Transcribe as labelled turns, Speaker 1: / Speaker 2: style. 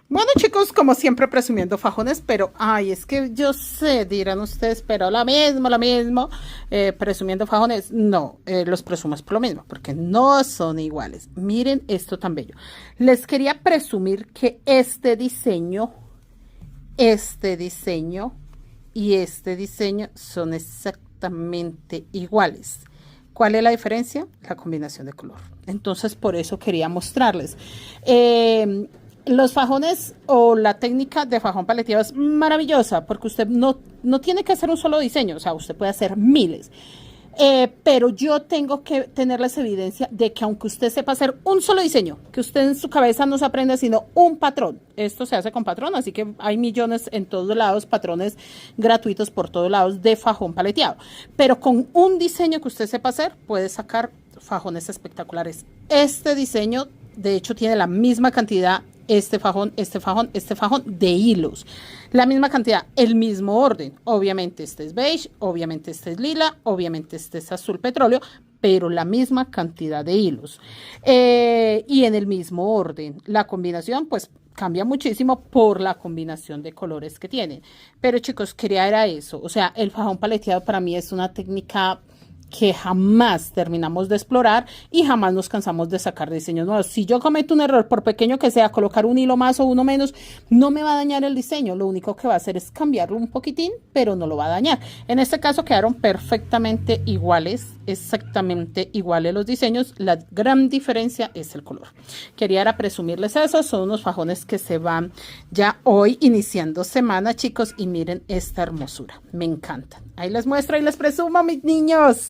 Speaker 1: Bueno, chicos, como siempre presumiendo fajones, pero, ay, es que yo sé, dirán ustedes, pero lo mismo, presumiendo fajones. No, los presumo es por lo mismo, porque no son iguales. Miren esto tan bello. Les quería presumir que este diseño y este diseño son exactamente iguales. ¿Cuál es la diferencia? La combinación de color. Entonces, por eso quería mostrarles. Los fajones o la técnica de fajón paleteado es maravillosa porque usted no tiene que hacer un solo diseño, o sea, usted puede hacer miles. Pero yo tengo que tenerles evidencia de que aunque usted sepa hacer un solo diseño, que usted en su cabeza no se aprenda sino un patrón. Esto se hace con patrón, así que hay millones en todos lados, patrones gratuitos por todos lados de fajón paleteado. Pero con un diseño que usted sepa hacer, puede sacar fajones espectaculares. Este diseño, de hecho, tiene la misma cantidad este fajón de hilos. La misma cantidad, el mismo orden. Obviamente este es beige, obviamente este es lila, obviamente este es azul petróleo, pero la misma cantidad de hilos. Y en el mismo orden. La combinación, pues, cambia muchísimo por la combinación de colores que tienen. Pero chicos, quería era eso. O sea, el fajón paleteado para mí es una técnica que jamás terminamos de explorar y jamás nos cansamos de sacar diseños nuevos. Si yo cometo un error, por pequeño que sea, colocar un hilo más o uno menos, no me va a dañar el diseño. Lo único que va a hacer es cambiarlo un poquitín, pero no lo va a dañar. En este caso quedaron perfectamente iguales, exactamente iguales los diseños. La gran diferencia es el color. Quería era presumirles eso. Son unos fajones que se van ya hoy iniciando semana, chicos, y miren esta hermosura. Me encantan. Ahí les muestro y les presumo, mis niños.